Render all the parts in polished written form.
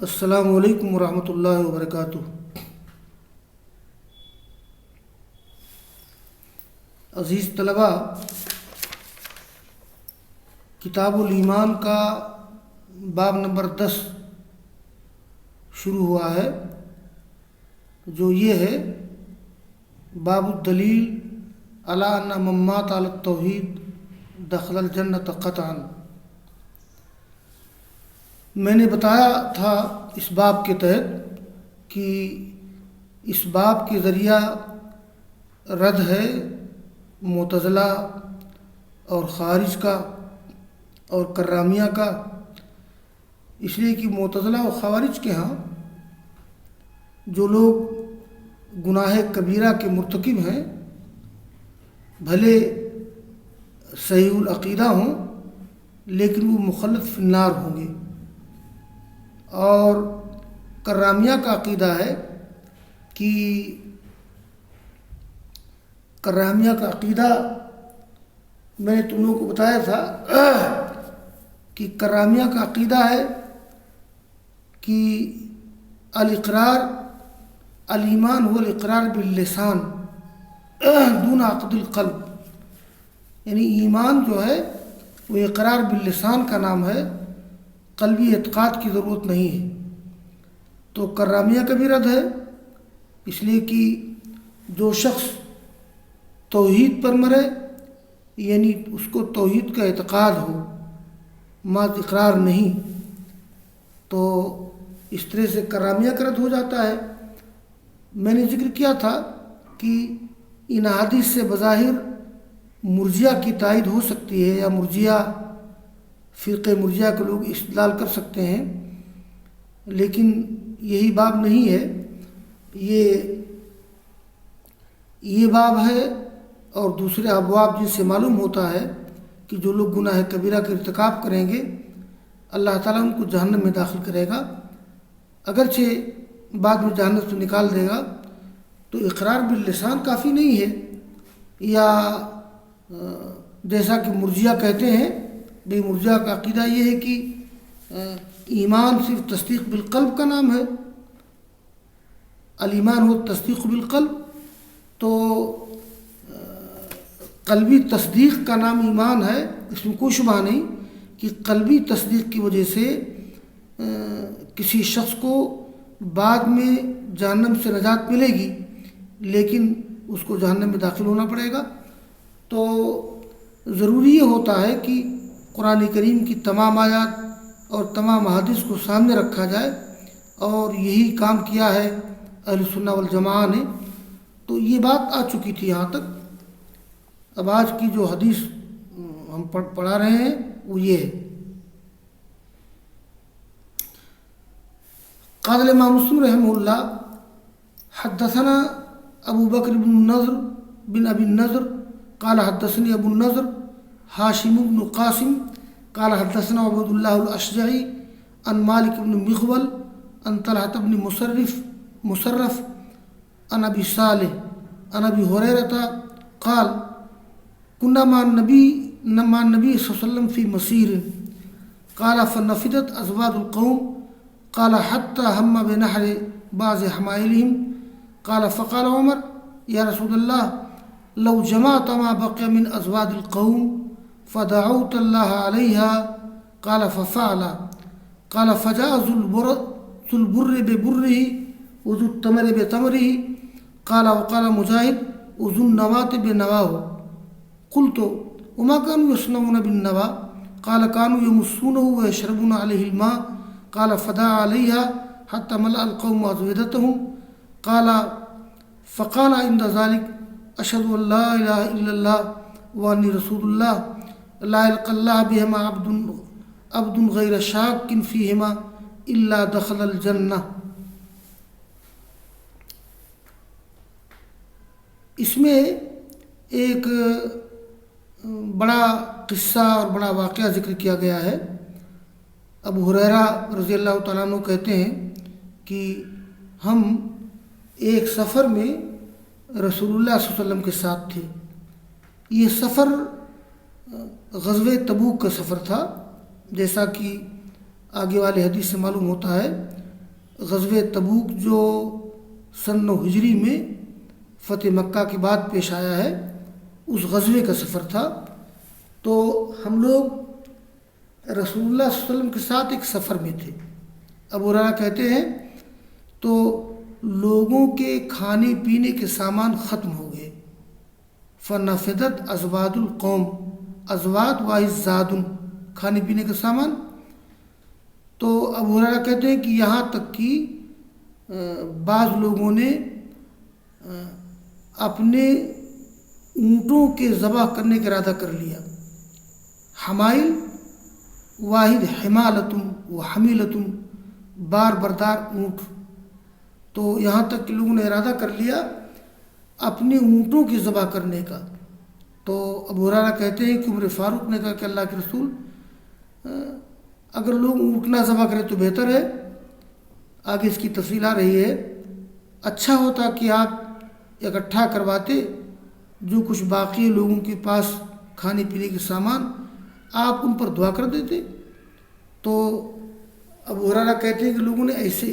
السلام علیکم ورحمۃ اللہ وبرکاتہ۔ عزیز طلباء، کتاب الایمان کا باب نمبر 10 شروع ہوا ہے، جو یہ ہے باب الدلیل علی ان من مات علی التوحید دخل الجنۃ قطعا۔ میں نے بتایا تھا اس باب کے تحت کہ اس باب کے ذریعہ رد ہے معتزلہ اور خوارج کا اور کرامیہ کا، اس لیے کہ معتزلہ اور خوارج کے ہاں جو لوگ گناہ کبیرہ کے مرتکب ہیں، بھلے صحیح العقیدہ ہوں لیکن وہ مخلد فی النار ہوں گے، اور کرامیہ کا عقیدہ ہے کہ کرامیہ کا عقیدہ میں نے تم لوگوں کو بتایا تھا کہ کرامیہ کا عقیدہ ہے کہ الاقرار الایمان هو الاقرار باللسان دون عقد القلب، یعنی ایمان جو ہے وہ اقرار باللسان کا نام ہے، قلبی اعتقاد کی ضرورت نہیں ہے۔ تو کرامیہ کا بھی رد ہے، اس لیے کہ جو شخص توحید پر مرے، یعنی اس کو توحید کا اعتقاد ہو، محض اقرار نہیں، تو اس طرح سے کرامیہ کا رد ہو جاتا ہے۔ میں نے ذکر کیا تھا کہ ان احادیث سے بظاہر مرجیہ کی تائید ہو سکتی ہے، یا مرجیہ فرقہ مرجیہ کے لوگ استدلال کر سکتے ہیں، لیکن یہی باب نہیں ہے، یہ باب ہے اور دوسرے ابواب جن سے معلوم ہوتا ہے کہ جو لوگ گناہ کبیرہ کا ارتکاب کریں گے اللہ تعالیٰ ان کو جہنم میں داخل کرے گا، اگرچہ بعد میں جہنم سے نکال دے گا۔ تو اقرار باللسان کافی نہیں ہے، یا جیسا کہ مرجیہ کہتے ہیں، بے مرجیہ کا عقیدہ یہ ہے کہ ایمان صرف تصدیق بالقلب کا نام ہے، الایمان ہو تصدیق بالقلب، تو قلبی تصدیق کا نام ایمان ہے، اس میں کوئی شبہ نہیں کہ قلبی تصدیق کی وجہ سے کسی شخص کو بعد میں جہنم سے نجات ملے گی، لیکن اس کو جہنم میں داخل ہونا پڑے گا۔ تو ضروری یہ ہوتا ہے کہ قرآن کریم کی تمام آیات اور تمام احادیث کو سامنے رکھا جائے، اور یہی کام کیا ہے اہل سنہ والجماعہ نے۔ تو یہ بات آ چکی تھی یہاں تک۔ اب آج کی جو حدیث ہم پڑھا رہے ہیں وہ یہ ہے۔ قال امام مسلم رحمہ اللہ حدثنا ابو بکر بن النضر بن ابی النضر قال حدثني ابو النضر ہاشم بن قاسم قال حدثنا عبد الله الاشجعي عن مالك بن مغول عن طلحة بن مصرف عن ابي صالح عن ابي هريرة قال كنا مع النبي صلى الله عليه وسلم في مسير قال فنفدت ازواج القوم قال حتى هم بنحر بعض حمائلهم قال فقال عمر يا رسول الله لو جمعت ما بقي من ازواج القوم فدعوت الله عليها قال ففعل قال فجاء ذو البر ببره وذو التمر بتمره قال وقال مجاهد وذو النواة بنواه قلت وما كانوا يصنعون بالنوى قال كانوا يمسونه ويشربون عليه الماء قال فدعا عليها حتى ملأ القوم أزودتهم قال فقال عند ذلك أشهد أن لا إله إلا الله وأني رسول الله لا يلقى الله بهما عبد غير شاك فيهما إلا دخل الجنة۔ اس میں ایک بڑا قصہ اور بڑا واقعہ ذکر کیا گیا ہے۔ ابو ہریرہ رضی اللہ تعالیٰ عنہ کہتے ہیں کہ ہم ایک سفر میں رسول اللہ صلی اللہ علیہ وسلم کے ساتھ تھے۔ یہ سفر غزوہ تبوک کا سفر تھا، جیسا کہ آگے والے حدیث سے معلوم ہوتا ہے غزوہ تبوک جو سن 9 ہجری میں فتح مکہ کے بعد پیش آیا ہے، اس غزوے کا سفر تھا۔ تو ہم لوگ رسول اللہ صلی اللہ علیہ وسلم کے ساتھ ایک سفر میں تھے۔ ابو ہریرہ کہتے ہیں تو لوگوں کے کھانے پینے کے سامان ختم ہو گئے۔ فنفدت ازواد القوم، ازواد واحد زاد، کھانے پینے کا سامان۔ تو ابو ہریرہ کہتے ہیں کہ یہاں تک کہ بعض لوگوں نے اپنے اونٹوں کے ذبح کرنے کا ارادہ کر لیا۔ حمائل واحد حمالتن و حمیلتن، بار بردار اونٹ۔ تو یہاں تک کہ لوگوں نے ارادہ کر لیا اپنے اونٹوں کی ذبح کرنے کا۔ تو ابو ہریرہ کہتے ہیں کہ عمر فاروق نے کہا کہ اللہ کے رسول، اگر لوگ اونٹ نہ ذبح کریں تو بہتر ہے، آگے اس کی تفصیل آ رہی ہے، اچھا ہوتا کہ آپ اکٹھا کرواتے جو کچھ باقی لوگوں کے پاس کھانے پینے کے سامان، آپ ان پر دعا کر دیتے۔ تو ابو ہریرہ کہتے ہیں کہ لوگوں نے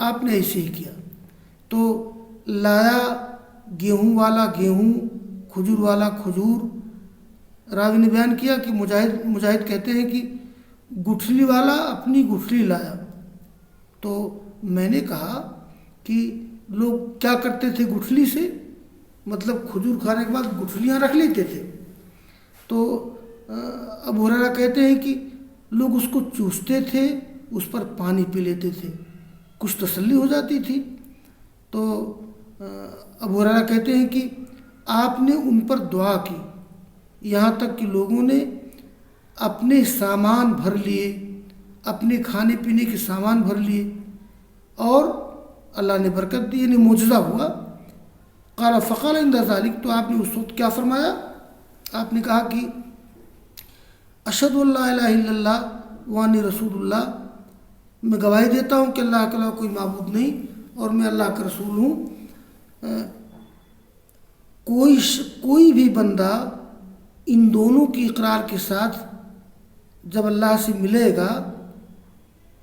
آپ نے ایسے ہی کیا۔ تو لایا گیہوں والا گیہوں، کھجور والا کھجور۔ راوی نے بیان کیا کہ مجاہد کہتے ہیں کہ گٹھلی والا اپنی گٹھلی لایا۔ تو میں نے کہا کہ لوگ کیا کرتے تھے گٹھلی سے، مطلب کھجور کھانے کے بعد گٹھلیاں رکھ لیتے تھے۔ تو ابو ہریرہ کہتے ہیں کہ لوگ اس کو چوستے تھے، اس پر پانی پی لیتے تھے، کچھ تسلی ہو جاتی تھی۔ تو ابو ہریرہ کہتے ہیں کہ آپ نے ان پر دعا کی، یہاں تک کہ لوگوں نے اپنے سامان بھر لیے، اپنے کھانے پینے کے سامان بھر لیے، اور اللہ نے برکت دی، یعنی معجزہ ہوا۔ قال فقال عند ذلك، تو آپ نے اس وقت کیا فرمایا؟ آپ نے کہا کہ اشہد ان لا الہ الا اللہ وانی رسول اللہ، میں گواہی دیتا ہوں کہ اللہ کے علاوہ کوئی معبود نہیں اور میں اللہ کا رسول ہوں۔ کوئی بھی بندہ ان دونوں کی اقرار کے ساتھ جب اللہ سے ملے گا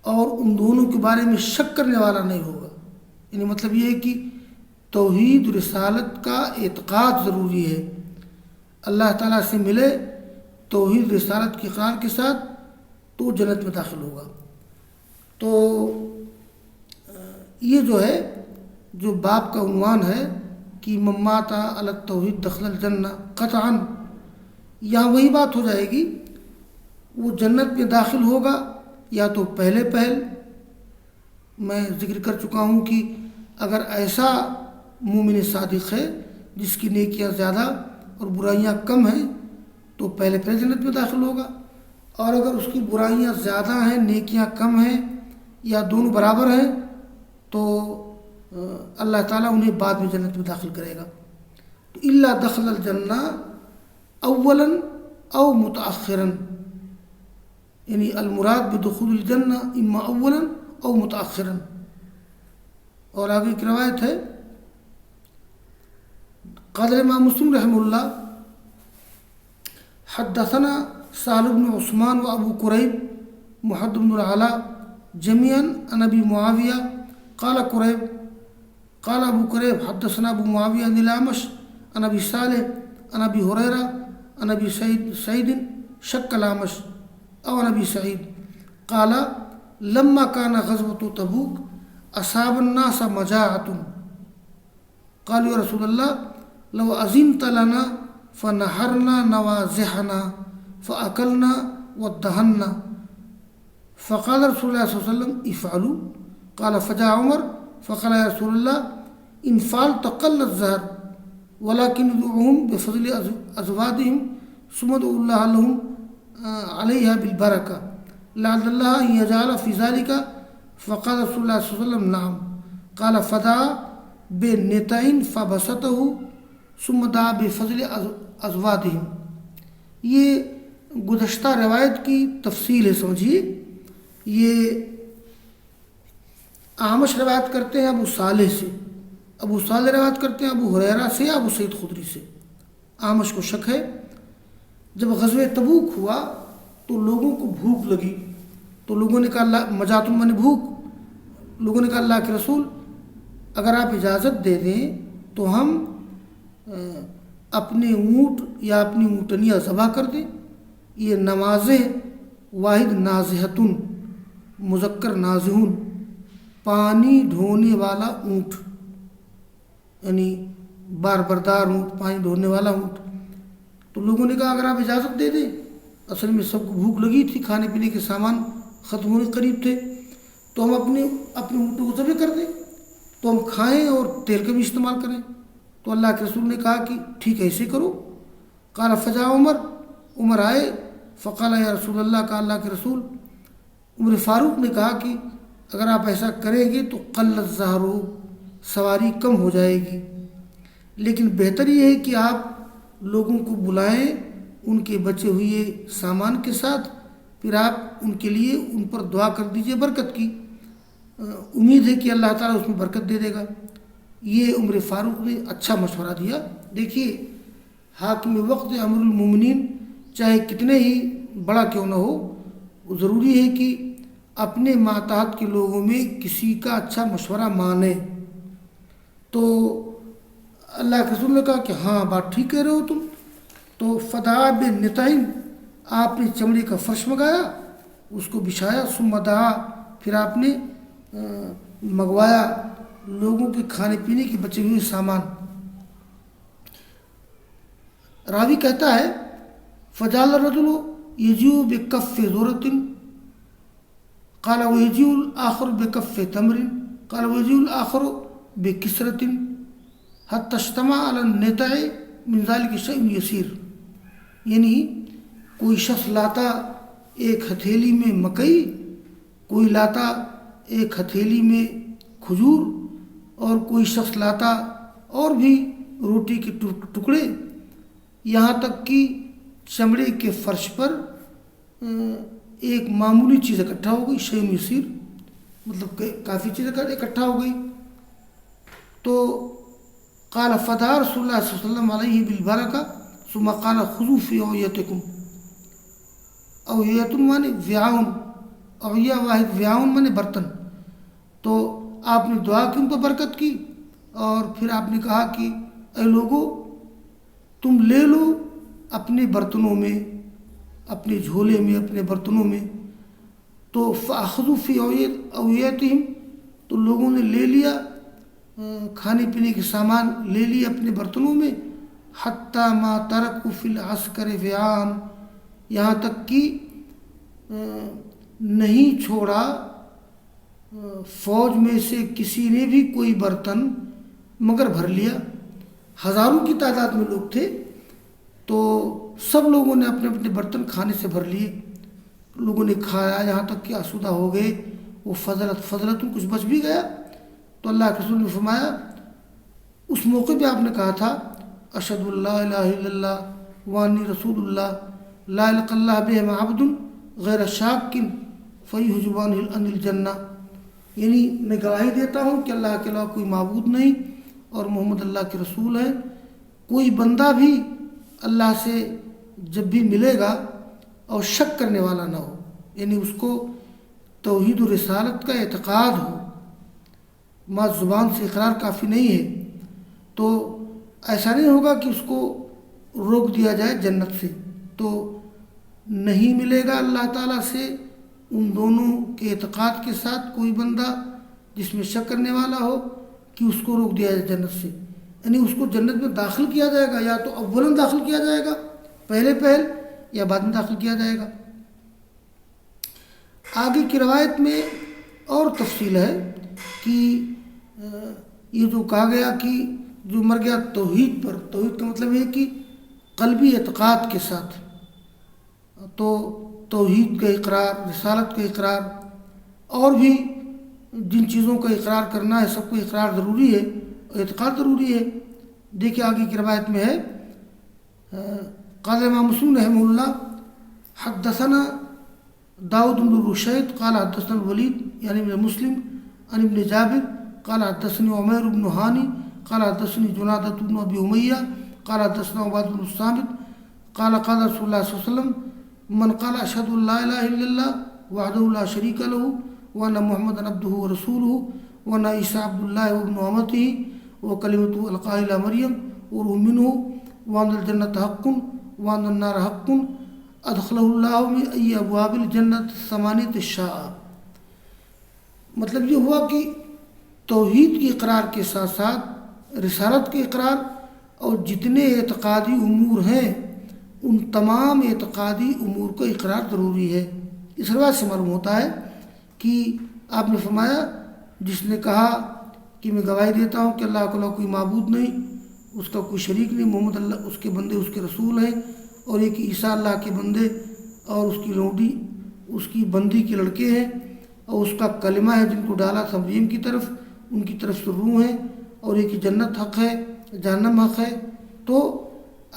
اور ان دونوں کے بارے میں شک کرنے والا نہیں ہوگا، یعنی مطلب یہ ہے کہ توحید رسالت کا اعتقاد ضروری ہے۔ اللہ تعالیٰ سے ملے توحید رسالت کی اقرار کے ساتھ تو جنت میں داخل ہوگا۔ تو یہ جو ہے جو باب کا عنوان ہے کہ من مات علی التوحید دخل الجنہ قطعا، یہاں وہی بات ہو جائے گی، وہ جنت میں داخل ہوگا یا تو پہلے پہل۔ میں ذکر کر چکا ہوں کہ اگر ایسا مومن صادق ہے جس کی نیکیاں زیادہ اور برائیاں کم ہیں تو پہلے پہلے جنت میں داخل ہوگا، اور اگر اس کی برائیاں زیادہ ہیں نیکیاں کم ہیں یا دونوں برابر ہیں تو اللہ تعالیٰ انہیں بعد میں جنت میں داخل کرے گا۔ تو الا دخل الجنہ اولا او متاخرا، یعنی المراد بدخول الجنہ اما اولا او متاخرا۔ اور آگے کی روایت ہے، قال امام مسلم رحمہ اللہ حدثنا سہل بن عثمان و ابو قریب محمد بن العلاء جميعا عن ابي معاوية قال قریب قال ابو قریب حدثنا ابو معاوية عن الأعمش عن ابي صالح عن ابي هريرة عن ابي سعيد شك الأعمش او عن ابي سعيد قال لما كان غزوة تبوك اصاب الناس مجاعة قالوا يا رسول الله لو أذنت لنا فنحرنا نوازحنا فأكلنا وادهنا، فقال رسول الله صلى الله عليه وسلم افعلوا، قال فجاء عمر فقال يا رسول الله إن فعلت قل الزهر ولكن ادعوهم بفضل أزوادهم ثم ادعوا الله لهم عليها بالبركة لعل الله أن يجعل في ذلك، فقال رسول الله صلى الله عليه وسلم نعم، قال فدعا بنتين فبسطه ثم دعا بفضل ازوادهم۔ یہ گزشتہ روایت کی تفصیل ہے، سمجھیے۔ یہ اعمش روایت کرتے ہیں ابو صالح سے، ابو صالح روایت کرتے ہیں ابو ہریرہ سے، ابو سعید خدری سے۔ اعمش کو شک ہے، جب غزوہ تبوک ہوا تو لوگوں کو بھوک لگی، تو لوگوں نے کہا مجاعۃ من بھوک، لوگوں نے کہا اللہ کے رسول اگر آپ اجازت دے دیں تو ہم اپنے اونٹ یا اپنی اونٹنیاں ذبح کر دیں. یہ نمازیں واحد نازحتن مذکر نازحون پانی ڈھونے والا اونٹ یعنی بار بردار اونٹ پانی ڈھونے والا اونٹ. تو لوگوں نے کہا اگر آپ اجازت دے دیں, اصل میں سب کو بھوک لگی تھی, کھانے پینے کے سامان ختم ہونے قریب تھے, تو ہم اپنے اونٹوں کو ذبح کر دیں تو ہم کھائیں اور تیل کا بھی استعمال کریں. تو اللہ کے رسول نے کہا کہ ٹھیک ہے ایسے کرو. قال فجاء عمر آئے فقال یا رسول اللہ, کا اللہ کے رسول. عمر فاروق نے کہا کہ اگر آپ ایسا کریں گے تو قل الزہر سواری کم ہو جائے گی, لیکن بہتر یہ ہے کہ آپ لوگوں کو بلائیں ان کے بچے ہوئے سامان کے ساتھ, پھر آپ ان کے لیے ان پر دعا کر دیجئے برکت کی, امید ہے کہ اللہ تعالیٰ اس میں برکت دے دے گا. یہ عمر فاروق نے اچھا مشورہ دیا. دیکھیے حاکم وقت امیر المومنین چاہے کتنے ہی بڑا کیوں نہ ہو, ضروری ہے کہ اپنے ماتحت کے لوگوں میں کسی کا اچھا مشورہ مانے. تو اللہ کے رسول نے کہا کہ ہاں بات ٹھیک کہہ رہے ہو تم. تو فدعا بنطعن آپ نے چمڑے کا فرش منگایا, اس کو بچھایا, ثم دعا پھر آپ نے منگوایا لوگوں کے کھانے پینے کے بچے ہوئے سامان. راوی کہتا ہے فجعل الرجل یجیء بکف ذرة قال ویجیء الآخر بکف تمر قال ویجیء الآخر بکسرة حتی اجتمع علی النطع من ذلك شیء یسیر. یعنی کوئی شخص لاتا ایک ہتھیلی میں مکئی, کوئی لاتا ایک ہتھیلی میں کھجور, اور کوئی شخص لاتا اور بھی روٹی کے ٹکڑے, یہاں تک کہ چمڑے کے فرش پر ایک معمولی چیز اکٹھا ہو گئی. شیء یسیر مطلب کہ کافی چیز اکٹھا ہو گئی. تو قال فدعا رسول اللہ صلی اللہ علیہ وسلم علیہ بالبرکہ ثم قال خذوا فی اوعیتکم. اوعیۃ مانے وعاء, اوعیہ واحد وعاء مانے برتن. تو آپ نے دعا کی ان پر برکت کی, اور پھر آپ نے کہا کہ اے لوگو تم لے لو اپنے برتنوں میں, اپنے جھولے میں, اپنے برتنوں میں. تو فاخذوا فی اوعیتہم, تو لوگوں نے لے لیا کھانے پینے کے سامان لے لیے اپنے برتنوں میں. حتی ما ترکوا فی العسکر وعاء, یہاں تک کہ نہیں چھوڑا فوج میں سے کسی نے بھی کوئی برتن مگر بھر لیا. ہزاروں کی تعداد میں لوگ تھے, تو سب لوگوں نے اپنے اپنے برتن کھانے سے بھر لیے. لوگوں نے کھایا یہاں تک کہ آسودہ ہو گئے. وہ فضلت کچھ بچ بھی گیا. تو اللہ کے رسول نے فرمایا, اس موقع پہ آپ نے کہا تھا اشہد اللہ الہ الا اللہ وانی رسول اللہ لا الہ الا اللہ بہم عبد غیر شاک فیحجبان عن الجنہ. یعنی میں گواہی دیتا ہوں کہ اللہ کے علاوہ کوئی معبود نہیں اور محمد اللہ کے رسول ہے. کوئی بندہ بھی اللہ سے جب بھی ملے گا اور شک کرنے والا نہ ہو, یعنی اس کو توحید و رسالت کا اعتقاد ہو, ماں زبان سے اقرار کافی نہیں ہے, تو ایسا نہیں ہوگا کہ اس کو روک دیا جائے جنت سے. تو نہیں ملے گا اللہ تعالیٰ سے ان دونوں کے اعتقاد کے ساتھ کوئی بندہ جس میں شک کرنے والا ہو کہ اس کو روک دیا جائے جنت سے. یعنی اس کو جنت میں داخل کیا جائے گا, یا تو اولاً داخل کیا جائے گا پہل یا بعد میں داخل کیا جائے گا. آگے کی روایت میں اور تفصیل ہے کہ یہ جو کہا گیا کہ جو مر گیا توحید پر, توحید کا مطلب ہے کہ قلبی اعتقاد کے ساتھ, تو توحید کا اقرار, رسالت کا اقرار, اور بھی جن چیزوں کا اقرار کرنا ہے سب کو اقرار ضروری ہے, اعتقاد ضروری ہے. دیکھیے آگے کی روایت میں ہے قال امام مسلم رحمہ اللہ حدثنا داؤد بن رشید قال حدثنا الولید یعنی ابن مسلم عن ابن جابر قال حدثني عمیر بن ہانی قال حدثني جنادۃ بن ابی امیہ قال حدثنا عباد بن الصامت قال قال رسول اللہ صلی اللہ علیہ وسلم من قال اشهد ان لا اله الا الله وحده لا شريك له وأن محمدا عبده ورسوله وأن عيسى عبد الله وابن أمته وكلمته ألقاها إلى مريم وروح منه وأن الجنة حق وأن النار حق أدخله الله من أي أبواب الجنة الثمانية الشاء. مطلب یہ ہوا کہ توحید کی اقرار کے ساتھ ساتھ رسالت کے اقرار اور جتنے اعتقادی امور ہیں ان تمام اعتقادی امور کو اقرار ضروری ہے. اس روایت سے معلوم ہوتا ہے کہ آپ نے فرمایا جس نے کہا کہ میں گواہی دیتا ہوں کہ اللہ کے علاوہ کوئی معبود نہیں، اس کا کوئی شریک نہیں، محمد اللہ اس کے بندے اس کے رسول ہیں، اور ایک عیسیٰ اللہ کے بندے اور اس کی لونڈی اس کی بندی کے لڑکے ہیں، اور اس کا کلمہ ہے جن کو ڈالا تھا مریم کی طرف، ان کی طرف سے روح ہیں، اور ایک جنت حق ہے جہنم حق ہے. تو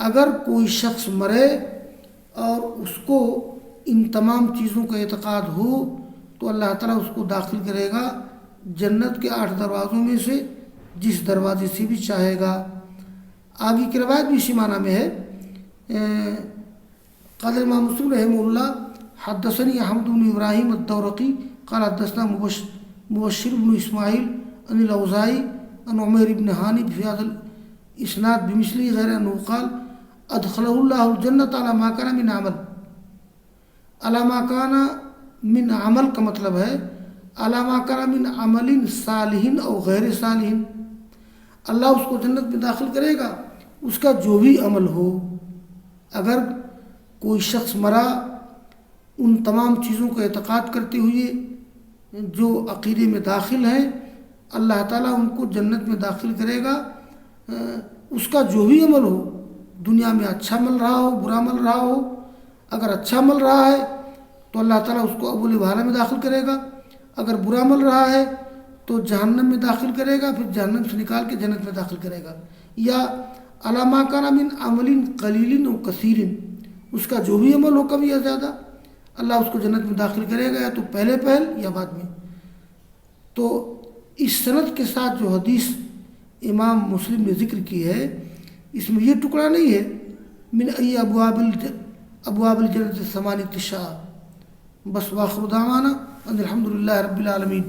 اگر کوئی شخص مرے اور اس کو ان تمام چیزوں کا اعتقاد ہو تو اللہ تعالیٰ اس کو داخل کرے گا جنت کے 8 دروازوں میں سے جس دروازے سے بھی چاہے گا. آگے کی روایت بھی اسی معنی میں ہے. قال امام مسلم رحمہ اللہ حدثني احمد بن ابراہیم الدورقی قال حدثنا مبشر بن اسماعیل عن الاوزاعی عن عمیر بن ہانی في هذا الاسناد بمثله غیر انه قال ادخله الله الجنة على ما كان من عمل. على ما كان من عمل کا مطلب ہے على ما كان من عمل صالح او غیر صالح. اللہ اس کو جنت میں داخل کرے گا اس کا جو بھی عمل ہو. اگر کوئی شخص مرا ان تمام چیزوں کا اعتقاد کرتے ہوئے جو عقیدے میں داخل ہیں اللہ تعالیٰ ان کو جنت میں داخل کرے گا. اس کا جو بھی عمل ہو، دنیا میں اچھا مل رہا ہو برا مل رہا ہو، اگر اچھا مل رہا ہے تو اللہ تعالیٰ اس کو اول بھالا میں داخل کرے گا، اگر برا مل رہا ہے تو جہنم میں داخل کرے گا، پھر جہنم سے نکال کے جنت میں داخل کرے گا. یا علامہ کان من عمل قلیل و کثیر، اس کا جو بھی عمل ہو کم یا زیادہ اللہ اس کو جنت میں داخل کرے گا، یا تو پہلے یا بعد میں. تو اس سند کے ساتھ جو حدیث امام مسلم نے ذکر کی ہے اس میں یہ ٹکڑا نہیں ہے من ای ابواب الجنت الثمانیۃ الشاء. بس واخر دعوانا ان الحمد للہ رب العالمین.